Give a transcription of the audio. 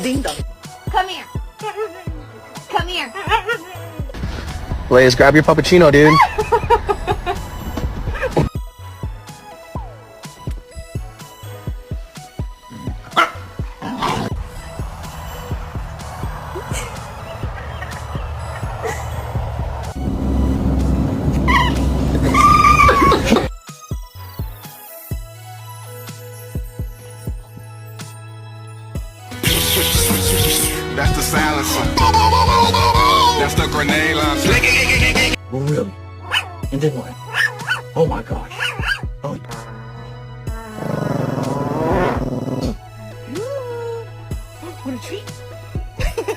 Ding dong. Come here. Come here. Blaze, grab your puppuccino, dude. That's the silencer. That's the grenade launcher. Oh, really? And then what?